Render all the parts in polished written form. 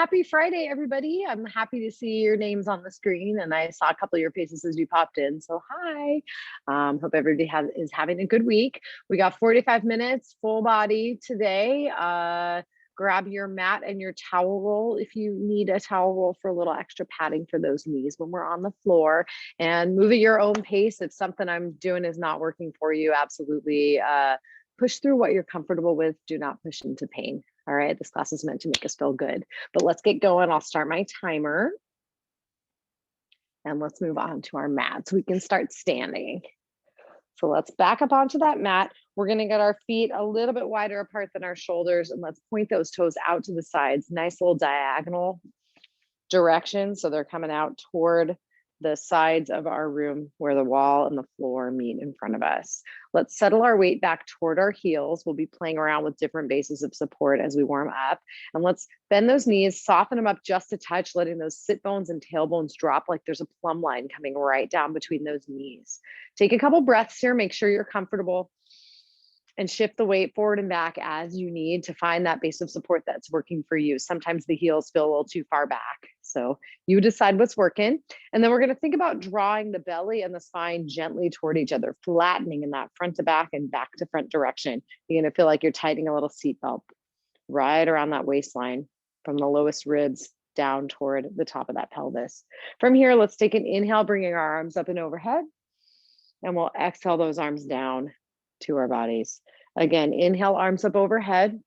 happy Friday, everybody. I'm happy to see your names on the screen, and I saw a couple of your faces as you popped in, so hi. Hope everybody is having a good week. We got 45 minutes, full body today. Grab your mat and your towel roll if you need a towel roll for a little extra padding for those knees when we're on the floor, and move at your own pace. If something I'm doing is not working for you, absolutely push through what you're comfortable with. Do not push into pain. All right, this class is meant to make us feel good, but let's get going. I'll start my timer and let's move on to our mats. We can start standing. So let's back up onto that mat. We're gonna get our feet a little bit wider apart than our shoulders, and let's point those toes out to the sides. Nice little diagonal direction. So they're coming out toward the sides of our room where the wall and the floor meet in front of us. Let's settle our weight back toward our heels. We'll be playing around with different bases of support as we warm up. And let's bend those knees, soften them up just a touch, letting those sit bones and tailbones drop like there's a plumb line coming right down between those knees. Take a couple breaths here, make sure you're comfortable, and shift the weight forward and back as you need to find that base of support that's working for you. Sometimes the heels feel a little too far back, so you decide what's working. And then we're going to think about drawing the belly and the spine gently toward each other, flattening in that front to back and back to front direction. You're going to feel like you're tightening a little seatbelt right around that waistline from the lowest ribs down toward the top of that pelvis. From here, let's take an inhale, bringing our arms up and overhead, and we'll exhale those arms down to our bodies. Again, inhale, arms up overhead.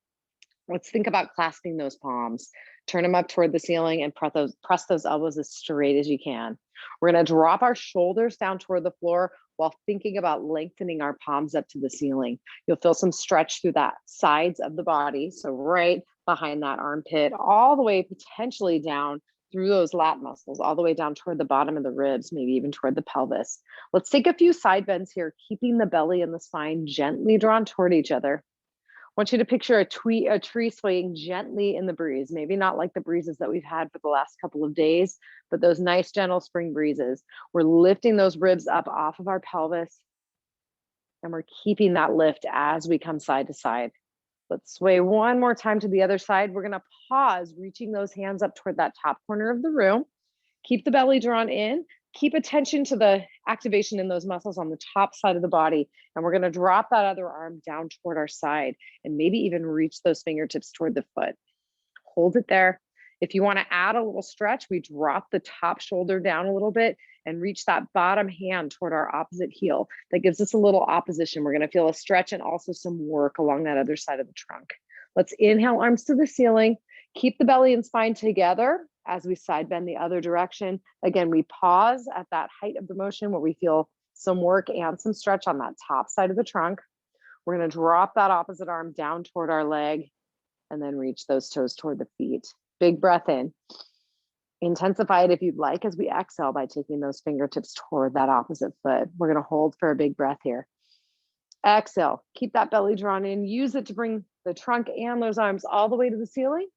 Let's think about clasping those palms. Turn them up toward the ceiling and press those elbows as straight as you can. We're going to drop our shoulders down toward the floor while thinking about lengthening our palms up to the ceiling. You'll feel some stretch through that sides of the body. So right behind that armpit, all the way potentially down through those lat muscles, all the way down toward the bottom of the ribs, maybe even toward the pelvis. Let's take a few side bends here, keeping the belly and the spine gently drawn toward each other. I want you to picture a tree swaying gently in the breeze, maybe not like the breezes that we've had for the last couple of days, but those nice gentle spring breezes. We're lifting those ribs up off of our pelvis, and we're keeping that lift as we come side to side. Let's sway one more time to the other side. We're going to pause, reaching those hands up toward that top corner of the room. Keep the belly drawn in. Keep attention to the activation in those muscles on the top side of the body. And we're going to drop that other arm down toward our side and maybe even reach those fingertips toward the foot. Hold it there. If you want to add a little stretch, we drop the top shoulder down a little bit and reach that bottom hand toward our opposite heel. That gives us a little opposition. We're going to feel a stretch and also some work along that other side of the trunk. Let's inhale, arms to the ceiling. Keep the belly and spine together as we side bend the other direction. Again, we pause at that height of the motion where we feel some work and some stretch on that top side of the trunk. We're going to drop that opposite arm down toward our leg and then reach those toes toward the feet. Big breath in. Intensify it if you'd like as we exhale by taking those fingertips toward that opposite foot. We're going to hold for a big breath here. Exhale, keep that belly drawn in. Use it to bring the trunk and those arms all the way to the ceiling.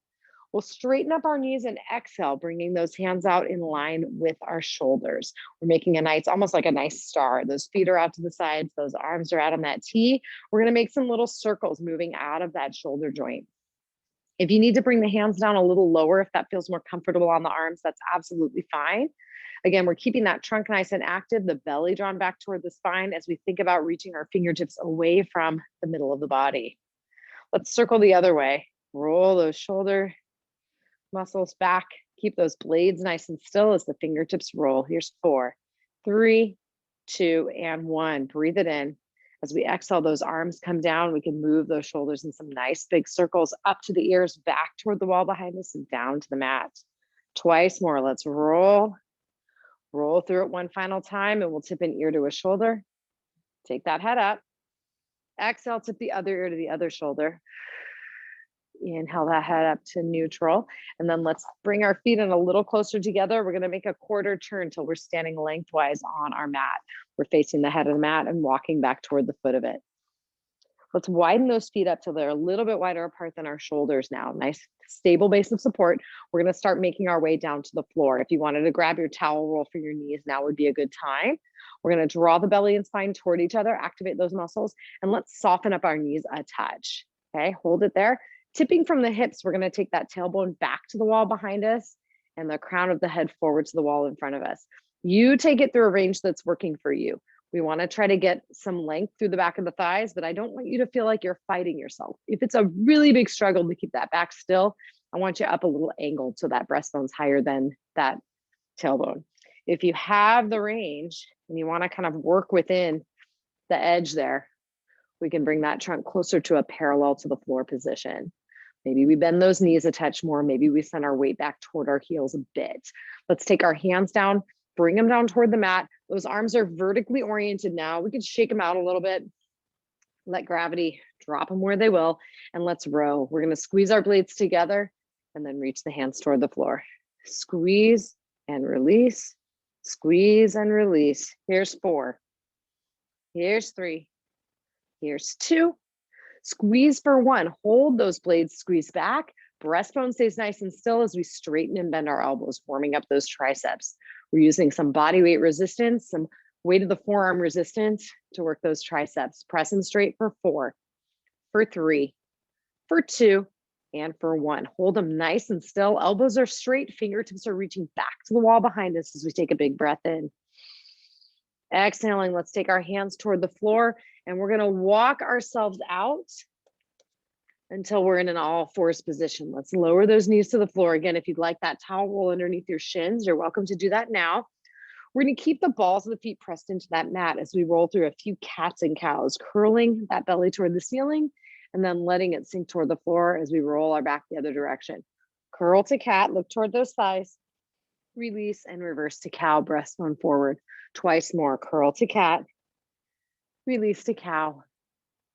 We'll straighten up our knees and exhale, bringing those hands out in line with our shoulders. We're making a nice, almost like a nice star. Those feet are out to the sides. Those arms are out on that T. We're going to make some little circles moving out of that shoulder joint. If you need to bring the hands down a little lower, if that feels more comfortable on the arms, that's absolutely fine. Again, we're keeping that trunk nice and active, the belly drawn back toward the spine as we think about reaching our fingertips away from the middle of the body. Let's circle the other way. Roll those shoulder muscles back. Keep those blades nice and still as the fingertips roll. Here's 4, 3, 2, and 1. Breathe it in. As we exhale, those arms come down. We can move those shoulders in some nice big circles up to the ears, back toward the wall behind us, and down to the mat. Twice more. Let's roll. Roll through it one final time, and we'll tip an ear to a shoulder. Take that head up. Exhale, tip the other ear to the other shoulder. Inhale that head up to neutral. And then let's bring our feet in a little closer together. We're going to make a quarter turn till we're standing lengthwise on our mat. We're facing the head of the mat and walking back toward the foot of it. Let's widen those feet up till they're a little bit wider apart than our shoulders now. Nice stable base of support. We're going to start making our way down to the floor. If you wanted to grab your towel roll for your knees, now would be a good time. We're going to draw the belly and spine toward each other, activate those muscles, and let's soften up our knees a touch. Okay, hold it there. Tipping from the hips, we're gonna take that tailbone back to the wall behind us and the crown of the head forward to the wall in front of us. You take it through a range that's working for you. We wanna try to get some length through the back of the thighs, but I don't want you to feel like you're fighting yourself. If it's a really big struggle to keep that back still, I want you up a little angled so that breastbone's higher than that tailbone. If you have the range and you wanna kind of work within the edge there, we can bring that trunk closer to a parallel to the floor position. Maybe we bend those knees a touch more. Maybe we send our weight back toward our heels a bit. Let's take our hands down, bring them down toward the mat. Those arms are vertically oriented now. We can shake them out a little bit. Let gravity drop them where they will. And let's row. We're gonna squeeze our blades together and then reach the hands toward the floor. Squeeze and release, squeeze and release. Here's 4. Here's 3. Here's 2. Squeeze for 1. Hold those blades, squeeze back. Breastbone stays nice and still as we straighten and bend our elbows, warming up those triceps. We're using some body weight resistance, some weight of the forearm resistance to work those triceps. Press them straight for 4, for 3, for 2, and for 1. Hold them nice and still. Elbows are straight, fingertips are reaching back to the wall behind us as we take a big breath in. Exhaling, let's take our hands toward the floor and we're gonna walk ourselves out until we're in an all fours position. Let's lower those knees to the floor. Again, if you'd like that towel roll underneath your shins, you're welcome to do that now. We're gonna keep the balls of the feet pressed into that mat as we roll through a few cats and cows, curling that belly toward the ceiling and then letting it sink toward the floor as we roll our back the other direction. Curl to cat, look toward those thighs. Release and reverse to cow, breastbone forward. Twice more, curl to cat, release to cow.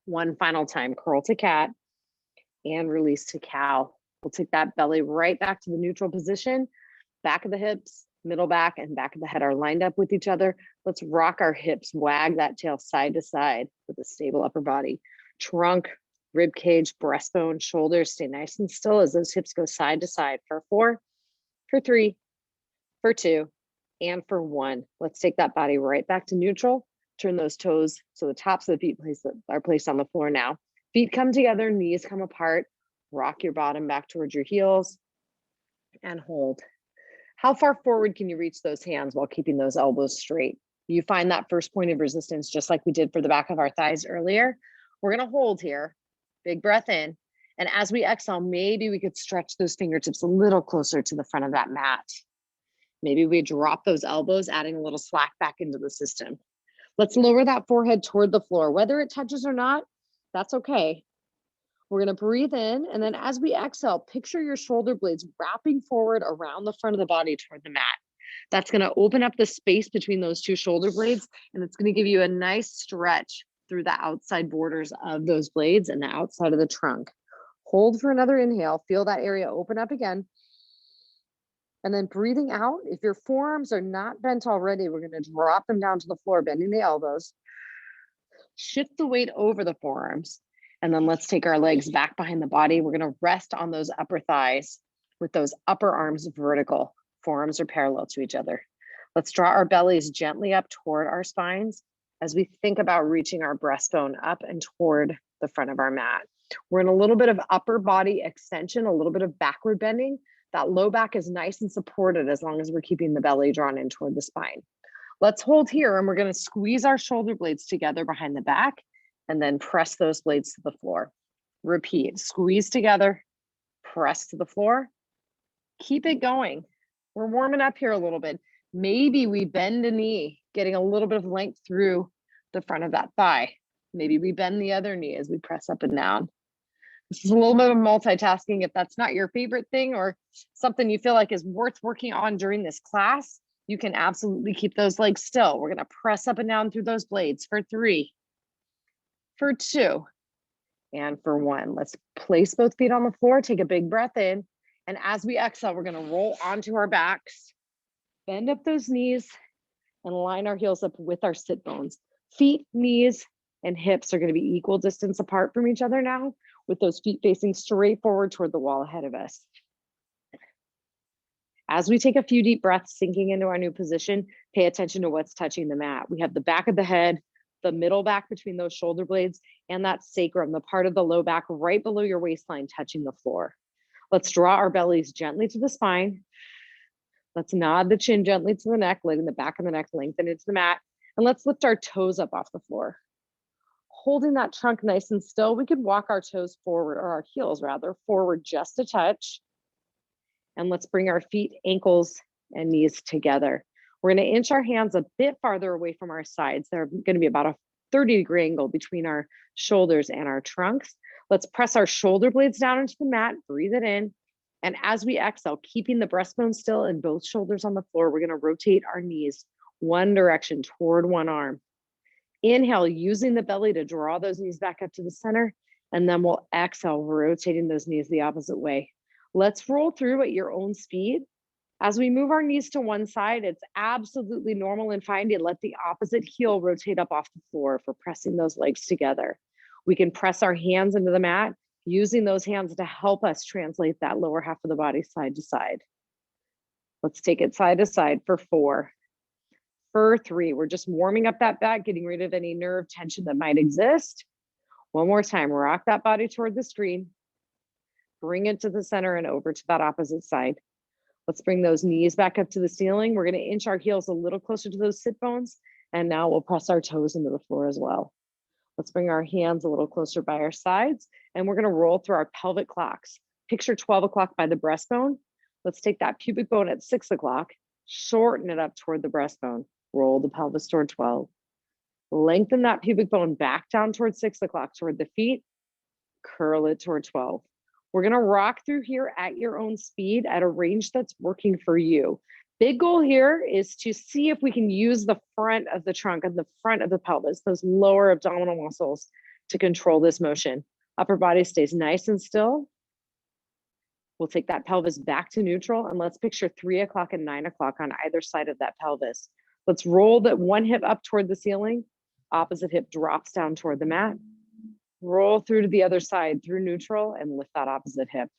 One final time, curl to cat and release to cow. We'll take that belly right back to the neutral position. Back of the hips, middle back, and back of the head are lined up with each other. Let's rock our hips, wag that tail side to side with a stable upper body. Trunk, rib cage, breastbone, shoulders stay nice and still as those hips go side to side for 4, for 3, for 2, and for 1. Let's take that body right back to neutral. Turn those toes so the tops of the feet are placed on the floor now. Feet come together, knees come apart. Rock your bottom back towards your heels and hold. How far forward can you reach those hands while keeping those elbows straight? You find that first point of resistance just like we did for the back of our thighs earlier. We're gonna hold here. Big breath in. And as we exhale, maybe we could stretch those fingertips a little closer to the front of that mat. Maybe we drop those elbows, adding a little slack back into the system. Let's lower that forehead toward the floor. Whether it touches or not, that's okay. We're gonna breathe in, and then as we exhale, picture your shoulder blades wrapping forward around the front of the body toward the mat. That's gonna open up the space between those two shoulder blades, and it's gonna give you a nice stretch through the outside borders of those blades and the outside of the trunk. Hold for another inhale, feel that area open up again. And then breathing out, if your forearms are not bent already, we're gonna drop them down to the floor, bending the elbows. Shift the weight over the forearms. And then let's take our legs back behind the body. We're gonna rest on those upper thighs with those upper arms vertical. Forearms are parallel to each other. Let's draw our bellies gently up toward our spines as we think about reaching our breastbone up and toward the front of our mat. We're in a little bit of upper body extension, a little bit of backward bending. That low back is nice and supported as long as we're keeping the belly drawn in toward the spine. Let's hold here and we're gonna squeeze our shoulder blades together behind the back and then press those blades to the floor. Repeat, squeeze together, press to the floor. Keep it going. We're warming up here a little bit. Maybe we bend a knee, getting a little bit of length through the front of that thigh. Maybe we bend the other knee as we press up and down. This is a little bit of multitasking. If that's not your favorite thing or something you feel like is worth working on during this class, you can absolutely keep those legs still. We're gonna press up and down through those blades for 3, for 2, and for 1. Let's place both feet on the floor, take a big breath in. And as we exhale, we're gonna roll onto our backs, bend up those knees, and line our heels up with our sit bones. Feet, knees, and hips are gonna be equal distance apart from each other now, with those feet facing straight forward toward the wall ahead of us. As we take a few deep breaths, sinking into our new position, pay attention to what's touching the mat. We have the back of the head, the middle back between those shoulder blades and that sacrum, the part of the low back right below your waistline touching the floor. Let's draw our bellies gently to the spine. Let's nod the chin gently to the neck, letting the back of the neck lengthen into the mat. And let's lift our toes up off the floor. Holding that trunk nice and still, we could walk our toes forward, or our heels rather, forward just a touch. And let's bring our feet, ankles, and knees together. We're going to inch our hands a bit farther away from our sides. They're going to be about a 30-degree angle between our shoulders and our trunks. Let's press our shoulder blades down into the mat, breathe it in. And as we exhale, keeping the breastbone still and both shoulders on the floor, we're going to rotate our knees one direction toward one arm. Inhale, using the belly to draw those knees back up to the center. And then we'll exhale, rotating those knees the opposite way. Let's roll through at your own speed. As we move our knees to one side, it's absolutely normal and fine to let the opposite heel rotate up off the floor for pressing those legs together. We can press our hands into the mat, using those hands to help us translate that lower half of the body side to side. Let's take it side to side for 4. For 3, we're just warming up that back, getting rid of any nerve tension that might exist. One more time, rock that body toward the screen. Bring it to the center and over to that opposite side. Let's bring those knees back up to the ceiling. We're going to inch our heels a little closer to those sit bones. And now we'll press our toes into the floor as well. Let's bring our hands a little closer by our sides. And we're going to roll through our pelvic clocks. Picture 12 o'clock by the breastbone. Let's take that pubic bone at 6 o'clock, shorten it up toward the breastbone. Roll the pelvis toward 12. Lengthen that pubic bone back down toward 6 o'clock, toward the feet. Curl it toward 12. We're going to rock through here at your own speed at a range that's working for you. Big goal here is to see if we can use the front of the trunk and the front of the pelvis, those lower abdominal muscles, to control this motion. Upper body stays nice and still. We'll take that pelvis back to neutral, and let's picture 3 o'clock and 9 o'clock on either side of that pelvis. Let's roll that one hip up toward the ceiling. Opposite hip drops down toward the mat. Roll through to the other side through neutral and lift that opposite hip.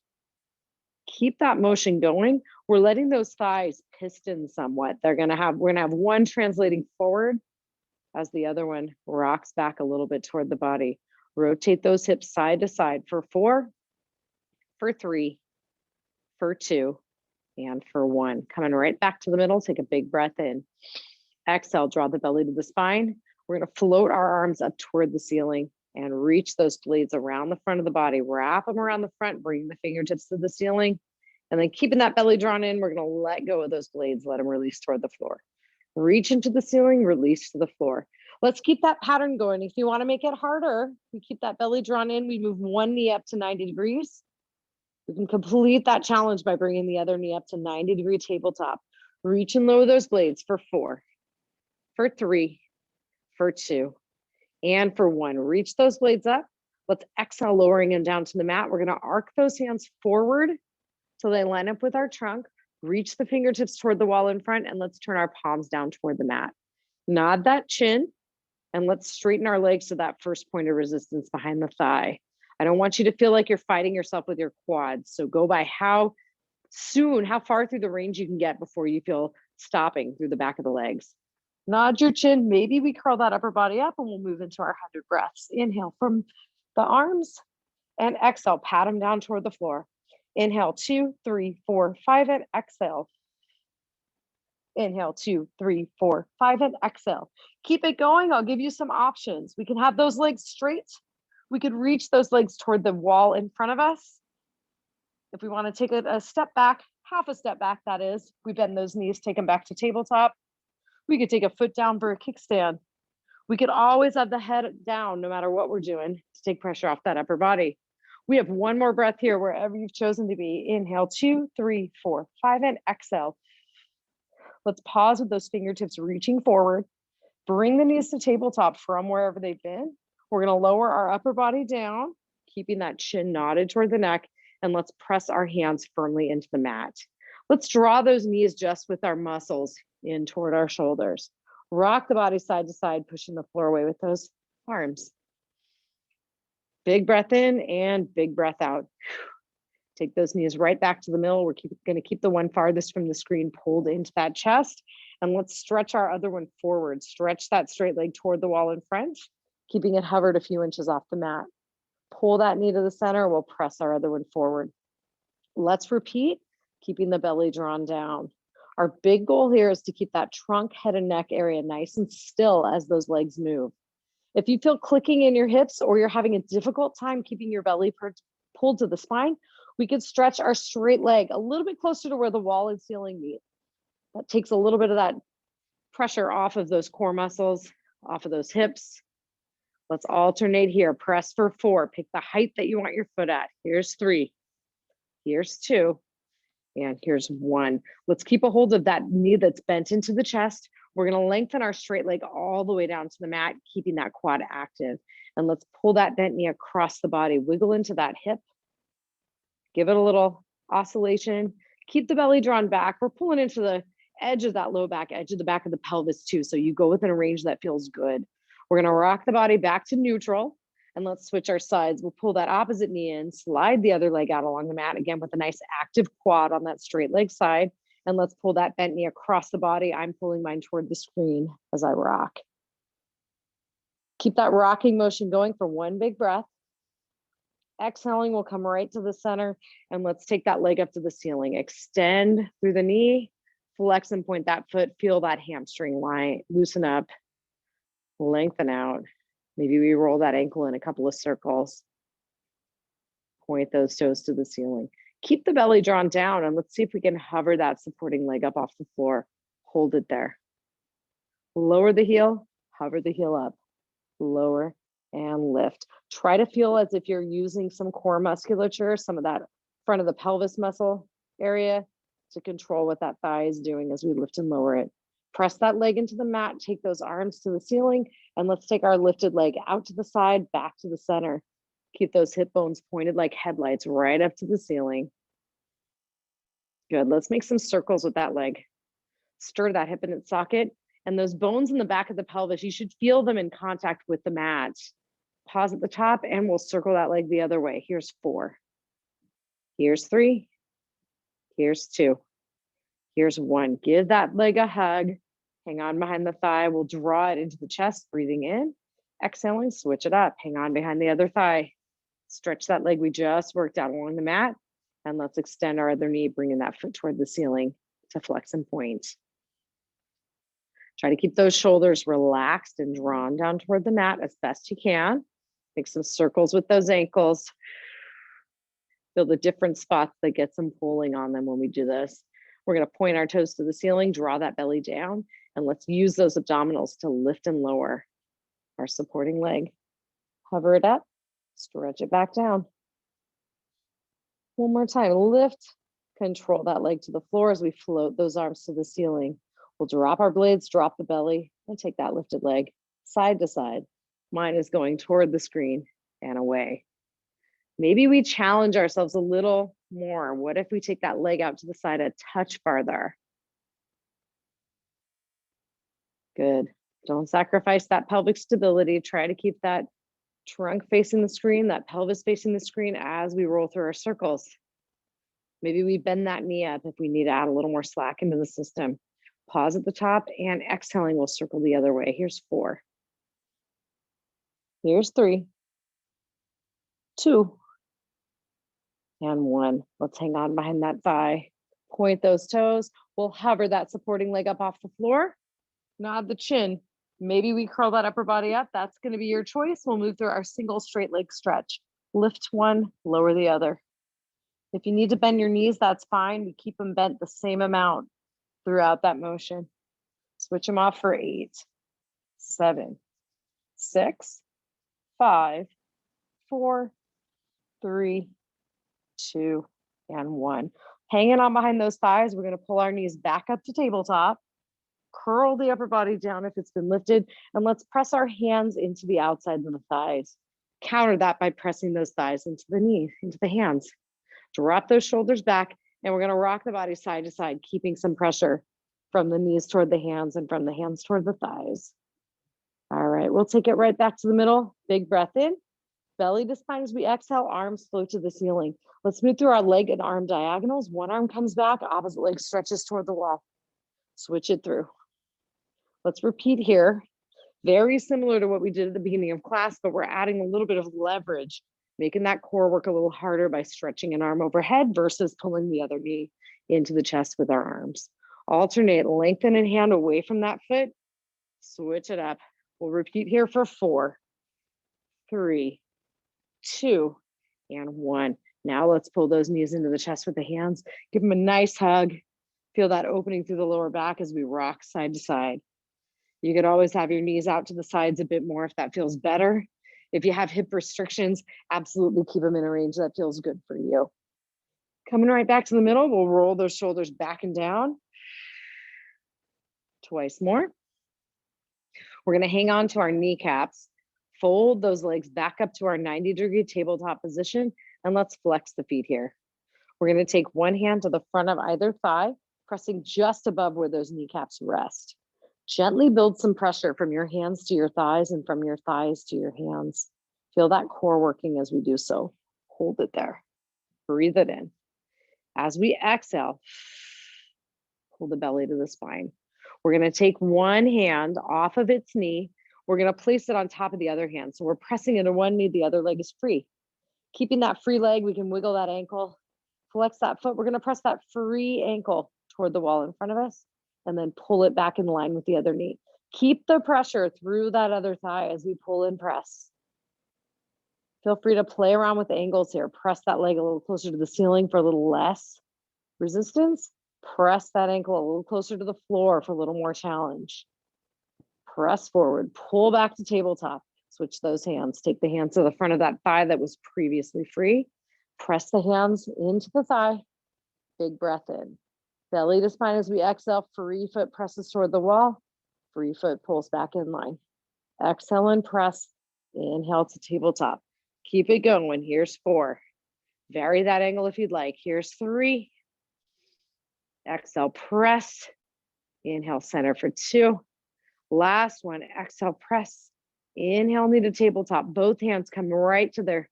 Keep that motion going. We're letting those thighs piston somewhat. We're gonna have one translating forward as the other one rocks back a little bit toward the body. Rotate those hips side to side for 4, for 3, for 2, and for 1. Coming right back to the middle, take a big breath in. Exhale, draw the belly to the spine. We're gonna float our arms up toward the ceiling and reach those blades around the front of the body. Wrap them around the front, bring the fingertips to the ceiling. And then keeping that belly drawn in, we're gonna let go of those blades, let them release toward the floor. Reach into the ceiling, release to the floor. Let's keep that pattern going. If you wanna make it harder, we keep that belly drawn in, we move one knee up to 90 degrees. We can complete that challenge by bringing the other knee up to 90-degree tabletop. Reach and lower those blades for 4, for 3, for 2, and for 1. Reach those blades up. Let's exhale, lowering them down to the mat. We're gonna arc those hands forward so they line up with our trunk. Reach the fingertips toward the wall in front, and let's turn our palms down toward the mat. Nod that chin, and let's straighten our legs to that first point of resistance behind the thigh. I don't want you to feel like you're fighting yourself with your quads. So go by how far through the range you can get before you feel stopping through the back of the legs. Nod your chin. Maybe we curl that upper body up and we'll move into our 100 breaths. Inhale from the arms and exhale, pat them down toward the floor. Inhale, 2, 3, 4, 5, and exhale. Inhale, 2, 3, 4, 5, and exhale. Keep it going. I'll give you some options. We can have those legs straight. We could reach those legs toward the wall in front of us. If we want to take a step back, half a step back, that is, we bend those knees, take them back to tabletop. We could take a foot down for a kickstand. We could always have the head down no matter what we're doing to take pressure off that upper body. We have one more breath here, wherever you've chosen to be. Inhale, 2, 3, 4, 5, and exhale. Let's pause with those fingertips reaching forward. Bring the knees to tabletop from wherever they've been. We're gonna lower our upper body down, keeping that chin knotted toward the neck, and let's press our hands firmly into the mat. Let's draw those knees just with our muscles in toward our shoulders. Rock the body side to side, pushing the floor away with those arms. Big breath in and big breath out. Take those knees right back to the middle. We're going to keep the one farthest from the screen pulled into that chest. And let's stretch our other one forward. Stretch that straight leg toward the wall in front, keeping it hovered a few inches off the mat. Pull that knee to the center. We'll press our other one forward. Let's repeat, keeping the belly drawn down. Our big goal here is to keep that trunk, head, and neck area nice and still as those legs move. If you feel clicking in your hips or you're having a difficult time keeping your belly pulled to the spine, we could stretch our straight leg a little bit closer to where the wall and ceiling meet. That takes a little bit of that pressure off of those core muscles, off of those hips. Let's alternate here. Press for 4. Pick the height that you want your foot at. Here's 3. Here's 2. And here's 1. Let's keep a hold of that knee that's bent into the chest. We're going to lengthen our straight leg all the way down to the mat, keeping that quad active. And let's pull that bent knee across the body. Wiggle into that hip. Give it a little oscillation. Keep the belly drawn back. We're pulling into the edge of that low back, edge of the back of the pelvis too. So you go within a range that feels good. We're going to rock the body back to neutral. And let's switch our sides. We'll pull that opposite knee in, slide the other leg out along the mat, again with a nice active quad on that straight leg side. And let's pull that bent knee across the body. I'm pulling mine toward the screen as I rock. Keep that rocking motion going for one big breath. Exhaling, we'll come right to the center, and let's take that leg up to the ceiling. Extend through the knee, flex and point that foot, feel that hamstring line, loosen up, lengthen out. Maybe we roll that ankle in a couple of circles. Point those toes to the ceiling. Keep the belly drawn down, and let's see if we can hover that supporting leg up off the floor. Hold it there. Lower the heel, hover the heel up, lower and lift. Try to feel as if you're using some core musculature, some of that front of the pelvis muscle area to control what that thigh is doing as we lift and lower it. Press that leg into the mat, take those arms to the ceiling, and let's take our lifted leg out to the side, back to the center. Keep those hip bones pointed like headlights right up to the ceiling. Good, let's make some circles with that leg. Stir that hip in its socket, and those bones in the back of the pelvis, you should feel them in contact with the mat. Pause at the top, and we'll circle that leg the other way. Here's 4. Here's 3. Here's 2. Here's 1. Give that leg a hug. Hang on behind the thigh. We'll draw it into the chest, breathing in. Exhaling, switch it up. Hang on behind the other thigh. Stretch that leg we just worked out along the mat. And let's extend our other knee, bringing that foot toward the ceiling to flex and point. Try to keep those shoulders relaxed and drawn down toward the mat as best you can. Make some circles with those ankles. Feel the different spots that get some pulling on them when we do this. We're going to point our toes to the ceiling, draw that belly down, and let's use those abdominals to lift and lower our supporting leg. Hover it up, stretch it back down. One more time, lift, control that leg to the floor as we float those arms to the ceiling. We'll drop our blades, drop the belly, and take that lifted leg side to side. Mine is going toward the screen and away. Maybe we challenge ourselves a little more. What if we take that leg out to the side a touch farther? Good. Don't sacrifice that pelvic stability. Try to keep that trunk facing the screen, that pelvis facing the screen as we roll through our circles. Maybe we bend that knee up if we need to add a little more slack into the system. Pause at the top, and exhaling, we'll circle the other way. Here's 4. Here's 3, 2, and 1. Let's hang on behind that thigh. Point those toes. We'll hover that supporting leg up off the floor. Nod the chin. Maybe we curl that upper body up. That's going to be your choice. We'll move through our single straight leg stretch. Lift one, lower the other. If you need to bend your knees, that's fine. We keep them bent the same amount throughout that motion. Switch them off for 8, 7, 6, 5, 4, 3, 2, and 1. Hanging on behind those thighs, we're going to pull our knees back up to tabletop. Curl the upper body down if it's been lifted, and let's press our hands into the outside of the thighs. Counter that by pressing those thighs into the knees, into the hands. Drop those shoulders back, and we're going to rock the body side to side, keeping some pressure from the knees toward the hands and from the hands toward the thighs. All right, we'll take it right back to the middle. Big breath in, Belly to spine as we exhale, arms float to the ceiling. Let's move through our leg and arm diagonals. One arm comes back, opposite leg stretches toward the wall. Switch it through. Let's repeat here. Very similar to what we did at the beginning of class, but we're adding a little bit of leverage, making that core work a little harder by stretching an arm overhead versus pulling the other knee into the chest with our arms. Alternate, lengthen a hand away from that foot, switch it up. We'll repeat here for 4, 3, 2, and 1. Now let's pull those knees into the chest with the hands. Give them a nice hug. Feel that opening through the lower back as we rock side to side. You could always have your knees out to the sides a bit more if that feels better. If you have hip restrictions, absolutely keep them in a range that feels good for you. Coming right back to the middle, we'll roll those shoulders back and down. Twice more. We're gonna hang on to our kneecaps, fold those legs back up to our 90-degree tabletop position, and let's flex the feet here. We're gonna take one hand to the front of either thigh, pressing just above where those kneecaps rest. Gently build some pressure from your hands to your thighs and from your thighs to your hands. Feel that core working as we do so. Hold it there. Breathe it in. As we exhale, pull the belly to the spine. We're going to take one hand off of its knee. We're going to place it on top of the other hand. So we're pressing into one knee, the other leg is free. Keeping that free leg, we can wiggle that ankle, flex that foot. We're going to press that free ankle toward the wall in front of us, and then pull it back in line with the other knee. Keep the pressure through that other thigh as we pull and press. Feel free to play around with the angles here. Press that leg a little closer to the ceiling for a little less resistance. Press that ankle a little closer to the floor for a little more challenge. Press forward, pull back to tabletop. Switch those hands. Take the hands to the front of that thigh that was previously free. Press the hands into the thigh. Big breath in. Belly to spine as we exhale, free foot presses toward the wall, free foot pulls back in line. Exhale and press, inhale to tabletop. Keep it going, here's 4. Vary that angle if you'd like. Here's 3. Exhale, press, inhale, center for 2. Last one, exhale, press, inhale, knee to tabletop. Both hands come right to their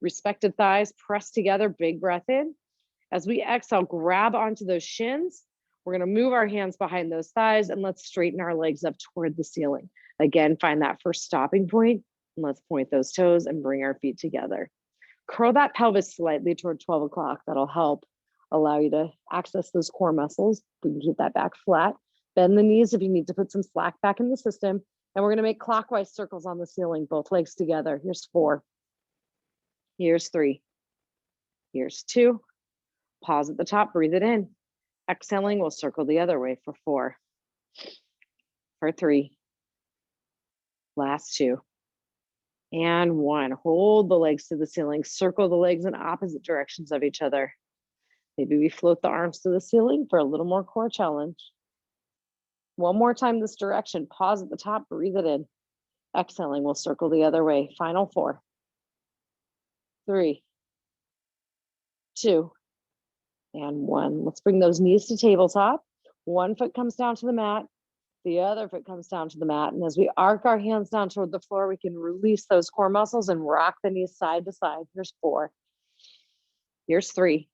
respective thighs, press together, big breath in. As we exhale, grab onto those shins. We're gonna move our hands behind those thighs and let's straighten our legs up toward the ceiling. Again, find that first stopping point and let's point those toes and bring our feet together. Curl that pelvis slightly toward 12 o'clock. That'll help allow you to access those core muscles. We can keep that back flat. Bend the knees if you need to put some slack back in the system. And we're gonna make clockwise circles on the ceiling, both legs together. Here's 4. Here's 3. Here's 2. Pause at the top, breathe it in. Exhaling, we'll circle the other way for 4. For 3. Last 2. And 1. Hold the legs to the ceiling. Circle the legs in opposite directions of each other. Maybe we float the arms to the ceiling for a little more core challenge. One more time this direction. Pause at the top, breathe it in. Exhaling, we'll circle the other way. Final 4. 3. 2. And 1. Let's bring those knees to tabletop. One foot comes down to the mat. The other foot comes down to the mat. And as we arc our hands down toward the floor, we can release those core muscles and rock the knees side to side. Here's 4. Here's 3.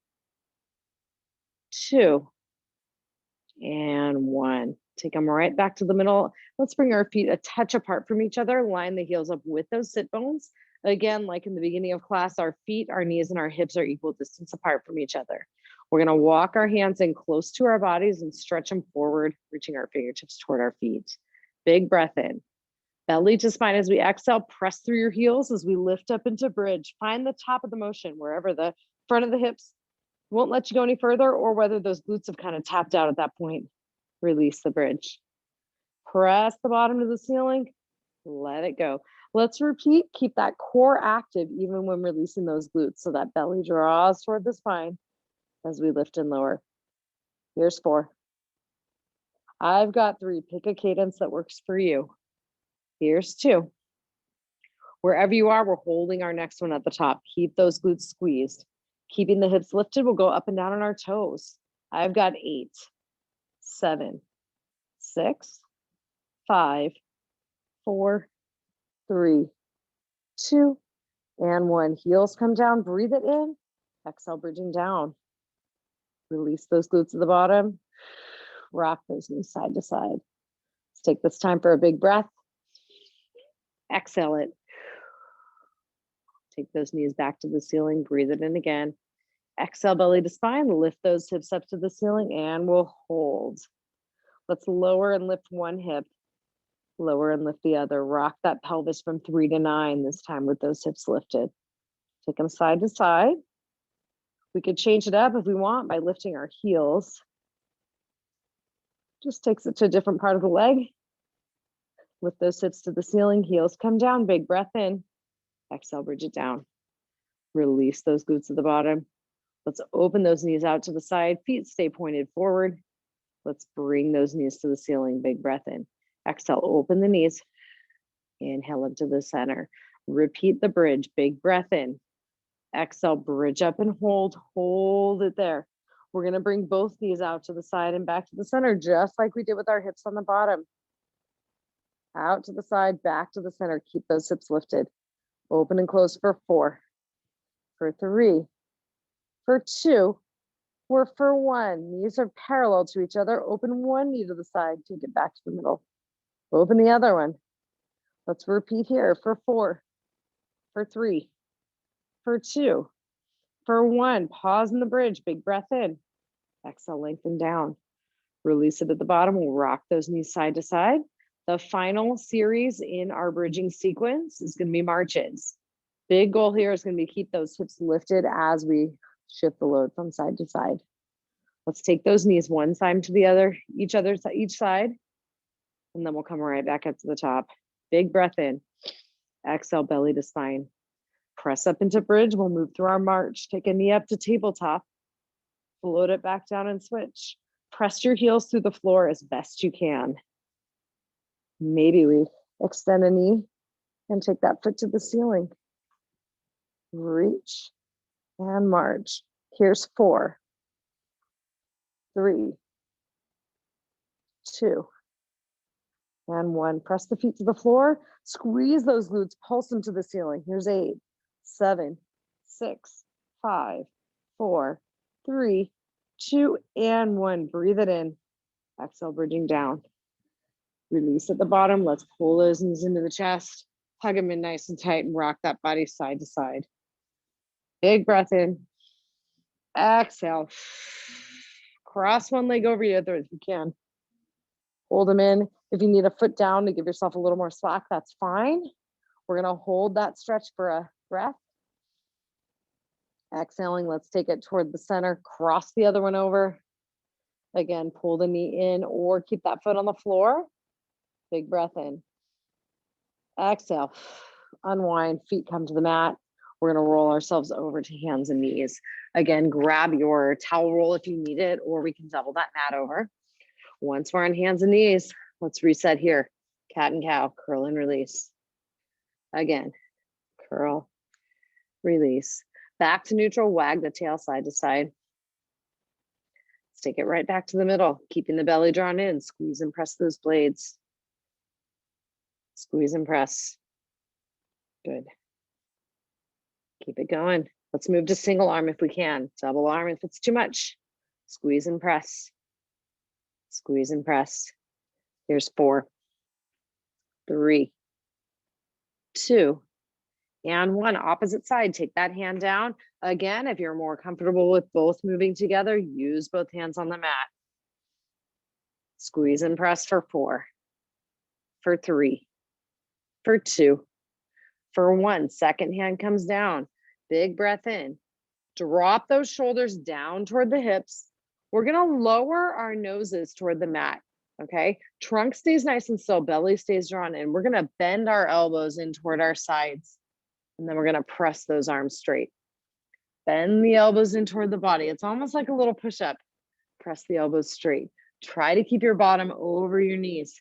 2. And 1. Take them right back to the middle. Let's bring our feet a touch apart from each other. Line the heels up with those sit bones. Again, like in the beginning of class, our feet, our knees, and our hips are equal distance apart from each other. We're gonna walk our hands in close to our bodies and stretch them forward, reaching our fingertips toward our feet. Big breath in. Belly to spine as we exhale, press through your heels as we lift up into bridge. Find the top of the motion, wherever the front of the hips won't let you go any further, or whether those glutes have kind of tapped out at that point. Release the bridge. Press the bottom to the ceiling, let it go. Let's repeat, keep that core active even when releasing those glutes so that belly draws toward the spine as we lift and lower. Here's 4. I've got 3. Pick a cadence that works for you. Here's 2. Wherever you are, we're holding our next one at the top. Keep those glutes squeezed. Keeping the hips lifted, we'll go up and down on our toes. I've got 8, 7, 6, 5, 4, 3, 2, And 1, heels come down, breathe it in. Exhale, bridging down. Release those glutes at the bottom. Rock those knees side to side. Let's take this time for a big breath. Exhale it. Take those knees back to the ceiling, breathe it in again. Exhale, belly to spine, lift those hips up to the ceiling, and we'll hold. Let's lower and lift one hip, lower and lift the other. Rock that pelvis from 3 to 9 this time with those hips lifted. Take them side to side. We could change it up if we want by lifting our heels. Just takes it to a different part of the leg. Lift those hips to the ceiling, heels come down, big breath in. Exhale, bridge it down. Release those glutes at the bottom. Let's open those knees out to the side, feet stay pointed forward. Let's bring those knees to the ceiling, big breath in. Exhale, open the knees. Inhale into the center. Repeat the bridge, big breath in. Exhale, bridge up and hold it there. We're gonna bring both knees out to the side and back to the center, just like we did with our hips on the bottom. Out to the side, back to the center. Keep those hips lifted. Open and close for 4, for 3, for 2, or for 1. Knees are parallel to each other. Open one knee to the side, take it back to the middle. Open the other one. Let's repeat here for 4, for 3, for 2, for 1. Pause in the bridge, big breath in. Exhale, lengthen down. Release it at the bottom. We'll rock those knees side to side. The final series in our bridging sequence is going to be marches. Big goal here is going to be keep those hips lifted as we shift the load from side to side. Let's take those knees one side to the other, each side, and then we'll come right back up to the top. Big breath in. Exhale, belly to spine. Press up into bridge. We'll move through our march. Take a knee up to tabletop. Float it back down and switch. Press your heels through the floor as best you can. Maybe we extend a knee and take that foot to the ceiling. Reach and march. Here's 4, 3, 2, and 1. Press the feet to the floor. Squeeze those glutes, pulse them to the ceiling. Here's 8, 7, 6, 5, 4, 3, 2, and 1. Breathe it in. Exhale, bridging down. Release at the bottom. Let's pull those knees into the chest. Hug them in nice and tight and rock that body side to side. Big breath in. Exhale. Cross one leg over the other if you can. Hold them in. If you need a foot down to give yourself a little more slack, that's fine. We're going to hold that stretch for a breath. Exhaling, let's take it toward the center. Cross the other one over. Again, pull the knee in or keep that foot on the floor. Big breath in. Exhale. Unwind, feet come to the mat. We're going to roll ourselves over to hands and knees. Again, grab your towel roll if you need it, or we can double that mat over. Once we're on hands and knees, let's reset here. Cat and cow, curl and release. Again, curl, release. Back to neutral, wag the tail side to side. Let's take it right back to the middle, keeping the belly drawn in. Squeeze and press those blades. Squeeze and press. Good. Keep it going. Let's move to single arm if we can. Double arm if it's too much. Squeeze and press. Squeeze and press. Here's 4, 3, 2, and 1. Opposite side. Take that hand down. Again, if you're more comfortable with both moving together, use both hands on the mat. Squeeze and press for 4, for 3, for 2, for 1. Second hand comes down. Big breath in. Drop those shoulders down toward the hips. We're going to lower our noses toward the mat. Okay. Trunk stays nice and still. Belly stays drawn in. We're going to bend our elbows in toward our sides. And then we're going to press those arms straight. Bend the elbows in toward the body. It's almost like a little push-up. Press the elbows straight. Try to keep your bottom over your knees.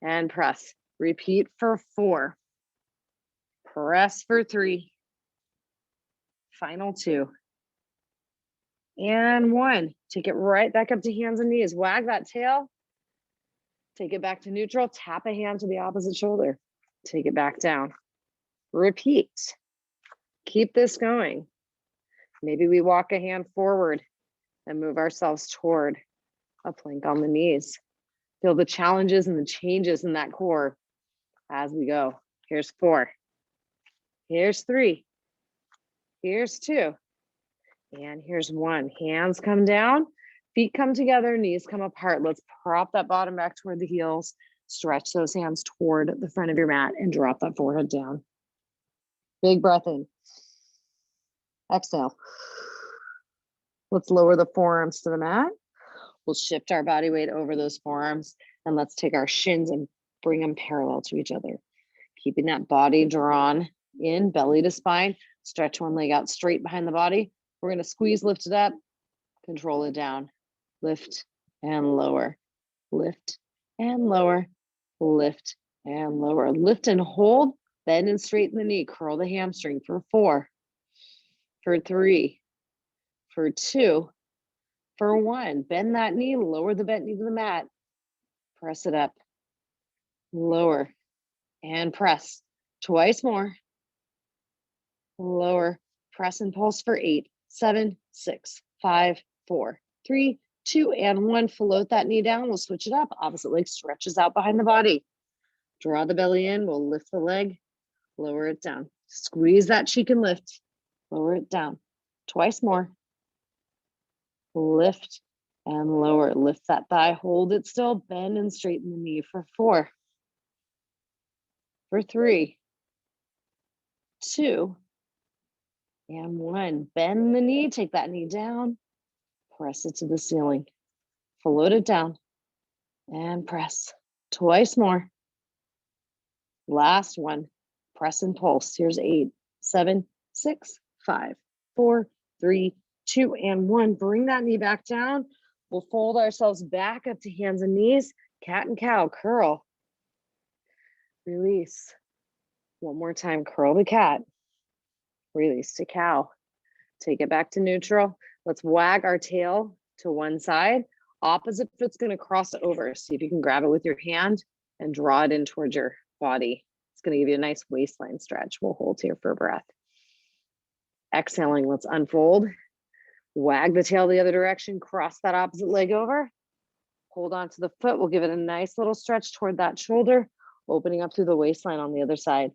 And press. Repeat for 4. Press for 3. Final 2. And 1. Take it right back up to hands and knees. Wag that tail. Take it back to neutral. Tap a hand to the opposite shoulder. Take it back down. Repeat. Keep this going. Maybe we walk a hand forward and move ourselves toward a plank on the knees. Feel the challenges and the changes in that core as we go. Here's 4. Here's 3. Here's 2. And here's 1. Hands come down, feet come together, knees come apart. Let's prop that bottom back toward the heels. Stretch those hands toward the front of your mat and drop that forehead down. Big breath in. Exhale. Let's lower the forearms to the mat. We'll shift our body weight over those forearms, and let's take our shins and bring them parallel to each other. Keeping that body drawn in, belly to spine. Stretch one leg out straight behind the body. We're going to squeeze, lift it up, control it down. Lift and lower. Lift and lower. Lift and lower. Lift and hold. Bend and straighten the knee. Curl the hamstring for 4, for 3, for 2, for 1. Bend that knee. Lower the bent knee to the mat. Press it up. Lower and press. Twice more. Lower. Press and pulse for 8, 7, 6, 5, 4, 3, 2, and 1. Float that knee down. We'll switch it up. Opposite leg stretches out behind the body. Draw the belly in. We'll lift the leg. Lower it down. Squeeze that cheek and lift. Lower it down. Twice more. Lift and lower. Lift that thigh. Hold it still. Bend and straighten the knee for 4, for 3, 2, and 1. Bend the knee. Take that knee down. Press it to the ceiling. Float it down and press. Twice more. Last one. Press and pulse. Here's 8, 7, 6, 5, 4, 3, 2, and 1. Bring that knee back down. We'll fold ourselves back up to hands and knees. Cat and cow. Curl. Release. One more time. Curl the cat. Release to cow. Take it back to neutral. Let's wag our tail to one side. Opposite foot's going to cross over. See if you can grab it with your hand and draw it in towards your body. It's going to give you a nice waistline stretch. We'll hold here for a breath. Exhaling, let's unfold. Wag the tail the other direction. Cross that opposite leg over. Hold on to the foot. We'll give it a nice little stretch toward that shoulder, opening up through the waistline on the other side.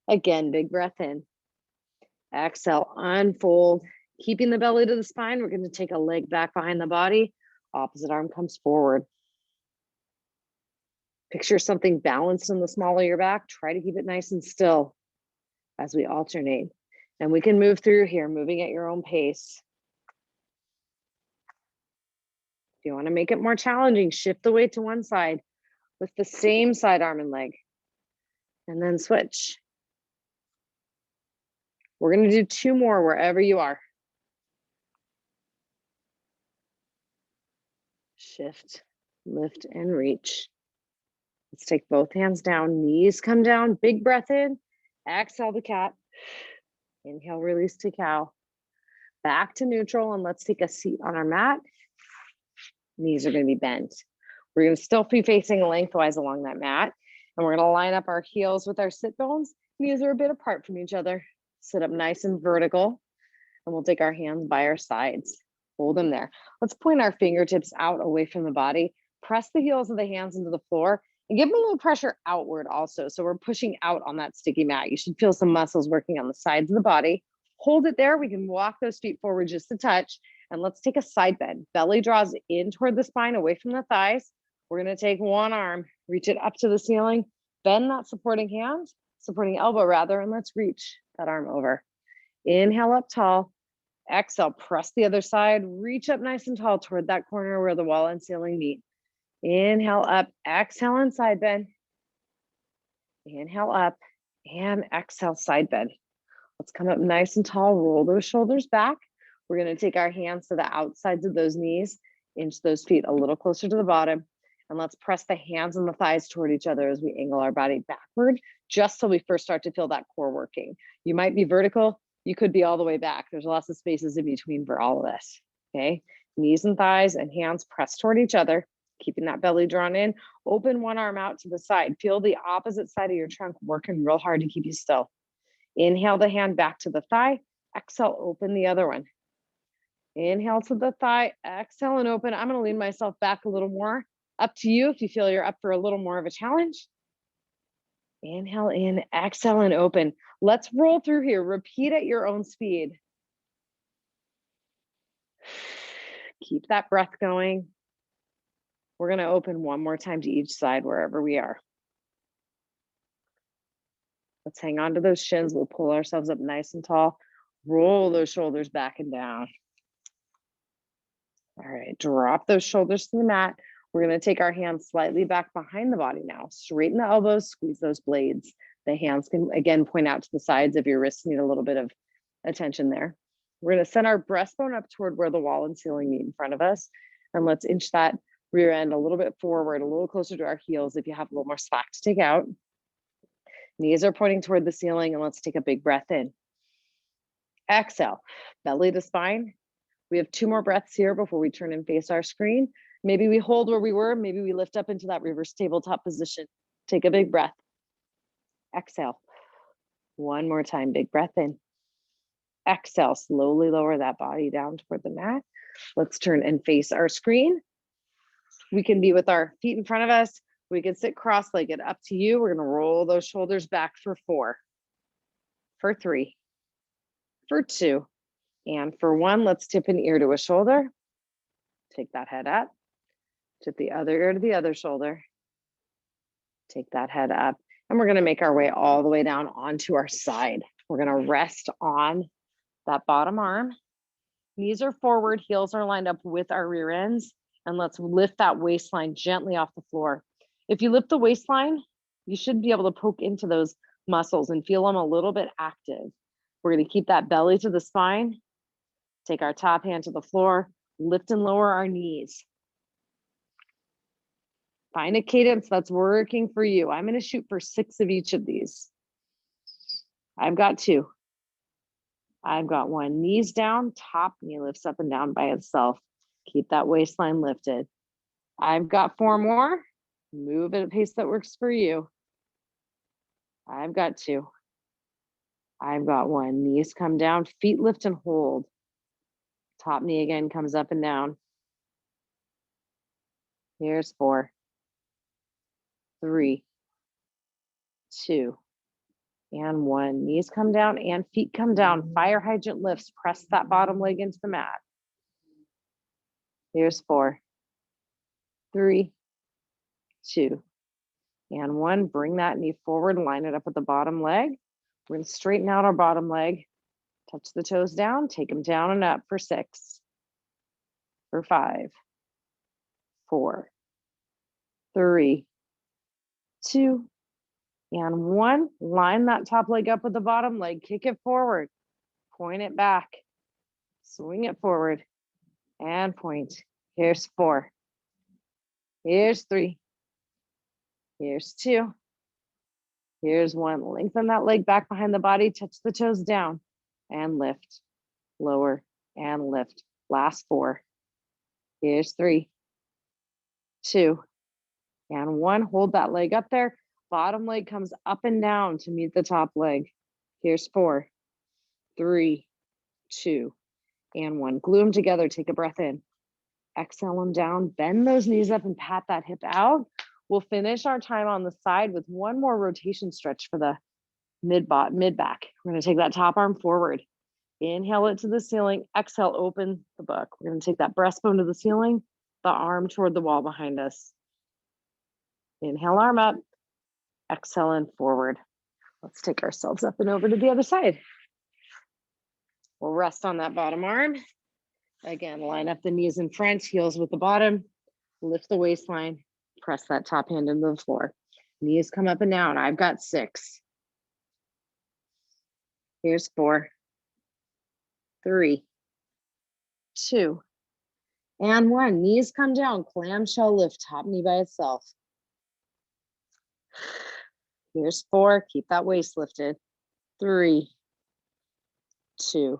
Again, big breath in. Exhale, unfold. Keeping the belly to the spine, we're going to take a leg back behind the body. Opposite arm comes forward. Picture something balanced in the small of your back. Try to keep it nice and still as we alternate. And we can move through here, moving at your own pace. If you want to make it more challenging, shift the weight to one side with the same side arm and leg. And then switch. We're going to do 2 more wherever you are. Shift, lift, and reach. Let's take both hands down, knees come down, big breath in, exhale the cat, inhale, release to cow. Back to neutral, and let's take a seat on our mat. Knees are going to be bent. We're going to still be facing lengthwise along that mat, and we're going to line up our heels with our sit bones. Knees are a bit apart from each other. Sit up nice and vertical, and we'll take our hands by our sides. Hold them there. Let's point our fingertips out away from the body. Press the heels of the hands into the floor and give them a little pressure outward also. So we're pushing out on that sticky mat. You should feel some muscles working on the sides of the body. Hold it there. We can walk those feet forward just a touch. And let's take a side bend. Belly draws in toward the spine, away from the thighs. We're going to take one arm, reach it up to the ceiling, bend that supporting hand, supporting elbow rather, and let's reach that arm over. Inhale up tall. Exhale, press the other side, reach up nice and tall toward that corner where the wall and ceiling meet. Inhale up, exhale and side bend. Inhale up and exhale, side bend. Let's come up nice and tall, roll those shoulders back. We're going to take our hands to the outsides of those knees, inch those feet a little closer to the bottom, and let's press the hands and the thighs toward each other as we angle our body backward, just so we first start to feel that core working. You might be vertical. You could be all the way back. There's lots of spaces in between for all of this, okay? Knees and thighs and hands pressed toward each other, keeping that belly drawn in. Open one arm out to the side. Feel the opposite side of your trunk working real hard to keep you still. Inhale the hand back to the thigh. Exhale, open the other one. Inhale to the thigh, exhale and open. I'm going to lean myself back a little more. Up to you if you feel you're up for a little more of a challenge. Inhale in, exhale and open. Let's roll through here. Repeat at your own speed. Keep that breath going. We're going to open one more time to each side wherever we are. Let's hang on to those shins. We'll pull ourselves up nice and tall. Roll those shoulders back and down. All right, drop those shoulders to the mat. We're going to take our hands slightly back behind the body now. Straighten the elbows, squeeze those blades. The hands can, again, point out to the sides if your wrists need a little bit of attention there. We're going to send our breastbone up toward where the wall and ceiling meet in front of us. And let's inch that rear end a little bit forward, a little closer to our heels if you have a little more slack to take out. Knees are pointing toward the ceiling, and let's take a big breath in. Exhale, belly to spine. We have 2 more breaths here before we turn and face our screen. Maybe we hold where we were. Maybe we lift up into that reverse tabletop position. Take a big breath. Exhale. One more time, big breath in. Exhale, slowly lower that body down toward the mat. Let's turn and face our screen. We can be with our feet in front of us. We can sit cross-legged, up to you. We're gonna roll those shoulders back for 4, for 3, for 2, and for 1. Let's tip an ear to a shoulder. Take that head up. Tip the other ear to the other shoulder. Take that head up. And we're gonna make our way all the way down onto our side. We're gonna rest on that bottom arm. Knees are forward, heels are lined up with our rear ends. And let's lift that waistline gently off the floor. If you lift the waistline, you should be able to poke into those muscles and feel them a little bit active. We're gonna keep that belly to the spine. Take our top hand to the floor, lift and lower our knees. Find a cadence that's working for you. I'm gonna shoot for 6 of each of these. I've got 2. I've got 1. Knees down, top knee lifts up and down by itself. Keep that waistline lifted. I've got 4 more. Move at a pace that works for you. I've got 2. I've got 1. Knees come down, feet lift and hold. Top knee again comes up and down. Here's 4, 3, 2, and 1. Knees come down and feet come down. Fire hydrant lifts. Press that bottom leg into the mat. Here's 4, 3, 2, and 1. Bring that knee forward, line it up with the bottom leg. We're gonna straighten out our bottom leg. Touch the toes down, take them down and up for 6, for 5, 4, 3, 2, and 1. Line that top leg up with the bottom leg, kick it forward, point it back, swing it forward, and point. Here's 4, here's 3, here's 2, here's 1. Lengthen that leg back behind the body, touch the toes down, and lift, lower, and lift. Last 4. Here's 3, 2, and 1. Hold that leg up there. Bottom leg comes up and down to meet the top leg. Here's 4, 3, 2, and 1. Glue them together. Take a breath in. Exhale them down. Bend those knees up and pat that hip out. We'll finish our time on the side with 1 more rotation stretch for the mid-back. We're going to take that top arm forward. Inhale it to the ceiling. Exhale, open the book. We're going to take that breastbone to the ceiling, the arm toward the wall behind us. Inhale, arm up. Exhale and forward. Let's take ourselves up and over to the other side. We'll rest on that bottom arm. Again, line up the knees in front, heels with the bottom. Lift the waistline. Press that top hand into the floor. Knees come up and down. I've got 6. Here's 4, 3, 2, and 1. Knees come down. Clamshell lift. Top knee by itself. Here's 4. Keep that waist lifted. 3, 2,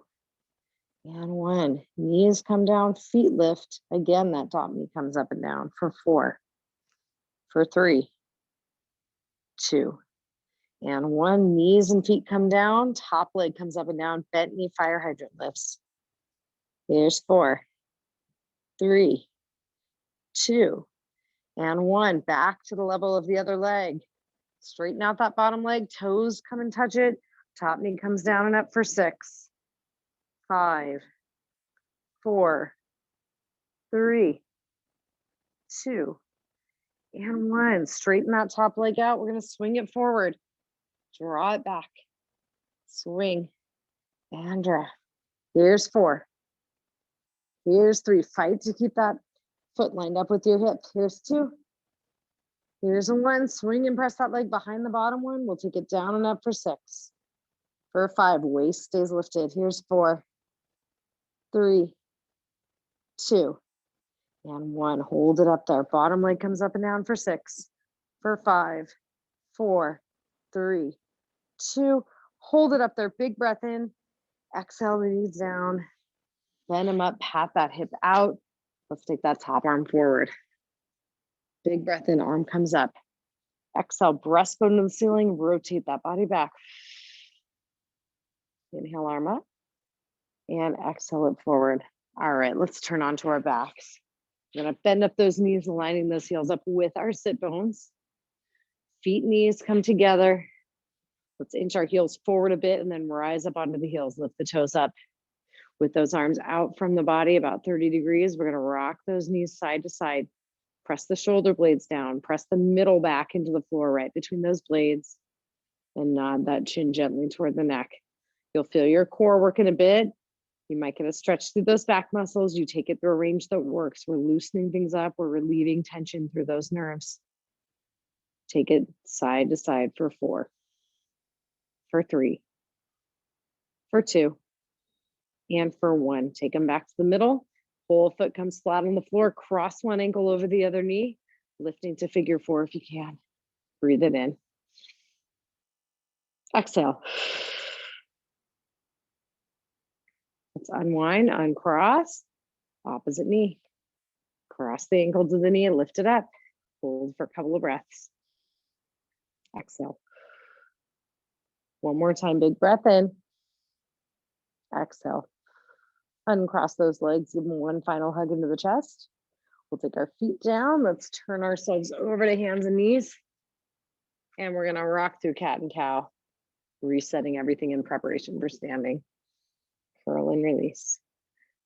and 1. Knees come down. Feet lift. Again, that top knee comes up and down for 4, for 3, 2, And one, knees and feet come down, top leg comes up and down, bent knee fire hydrant lifts. Here's 4, 3, 2, and 1. Back to the level of the other leg. Straighten out that bottom leg, toes come and touch it. Top knee comes down and up for 6, 5, 4, 3, 2, and 1. Straighten that top leg out. We're going to swing it forward. Draw it back. Swing and draw. Here's 4. Here's 3. Fight to keep that foot lined up with your hip. Here's 2. Here's a 1. Swing and press that leg behind the bottom one. We'll take it down and up for 6. For 5, waist stays lifted. Here's 4, 3, 2, and 1. Hold it up there. Bottom leg comes up and down for 6. For 5, 4, 3, 2. Hold it up there. Big breath in. Exhale the knees down. Bend them up. Pat that hip out. Let's take that top arm forward. Big breath in. Arm comes up. Exhale. Breastbone to the ceiling. Rotate that body back. Inhale, arm up. And exhale it forward. All right, let's turn onto our backs. We're going to bend up those knees, aligning those heels up with our sit bones. Feet, knees come together. Let's inch our heels forward a bit and then rise up onto the heels. Lift the toes up. With those arms out from the body, about 30 degrees, we're going to rock those knees side to side. Press the shoulder blades down. Press the middle back into the floor right between those blades. And nod that chin gently toward the neck. You'll feel your core working a bit. You might get a stretch through those back muscles. You take it through a range that works. We're loosening things up. We're relieving tension through those nerves. Take it side to side for 4, for 3, for 2, and for 1. Take them back to the middle. Whole foot comes flat on the floor. Cross one ankle over the other knee. Lifting to figure 4 if you can. Breathe it in. Exhale. Let's unwind, uncross, opposite knee. Cross the ankle to the knee and lift it up. Hold for a couple of breaths. Exhale. One more time, big breath in. Exhale. Uncross those legs, give them one final hug into the chest. We'll take our feet down. Let's turn ourselves over to hands and knees. And we're gonna rock through cat and cow, resetting everything in preparation for standing. Curl and release.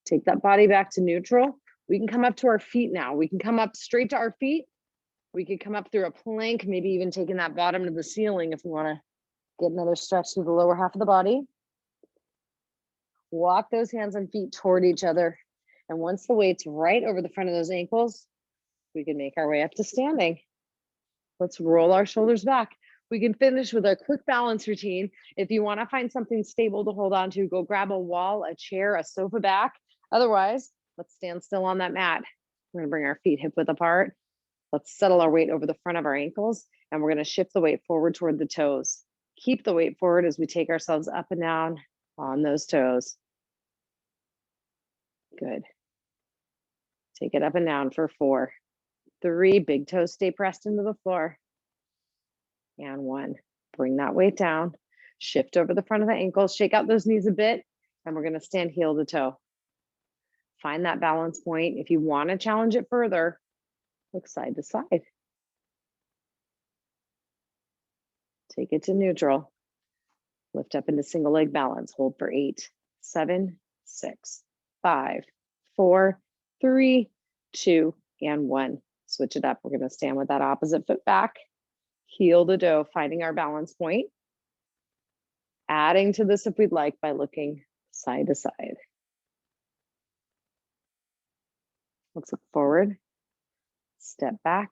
Take that body back to neutral. We can come up to our feet now. We can come up straight to our feet. We could come up through a plank, maybe even taking that bottom to the ceiling if we want to get another stretch through the lower half of the body. Walk those hands and feet toward each other. And once the weight's right over the front of those ankles, we can make our way up to standing. Let's roll our shoulders back. We can finish with a quick balance routine. If you want to find something stable to hold on to, go grab a wall, a chair, a sofa back. Otherwise, let's stand still on that mat. We're going to bring our feet hip width apart. Let's settle our weight over the front of our ankles, and we're going to shift the weight forward toward the toes. Keep the weight forward as we take ourselves up and down on those toes. Good. Take it up and down for 4, 3, big toes stay pressed into the floor. And 1, bring that weight down, shift over the front of the ankles, shake out those knees a bit, and we're gonna stand heel to toe. Find that balance point. If you wanna challenge it further, look side to side. Take it to neutral. Lift up into single leg balance. Hold for 8, 7, 6, 5, 4, 3, 2, and 1. Switch it up. We're gonna stand with that opposite foot back. Heel to toe, finding our balance point. Adding to this if we'd like by looking side to side. Let's look forward. Step back.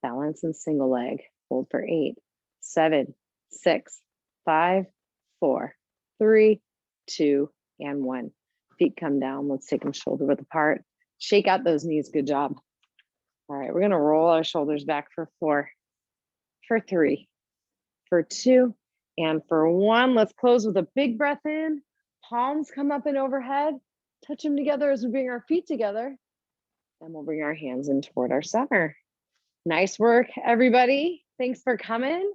Balance in single leg. Hold for 8, 7, 6, 5, 4, 3, 2, and 1. Feet come down. Let's take them shoulder width apart. Shake out those knees. Good job. All right, we're gonna roll our shoulders back for 4, for 3, for 2, and for 1. Let's close with a big breath in. Palms come up and overhead. Touch them together as we bring our feet together. And we'll bring our hands in toward our center. Nice work, everybody. Thanks for coming.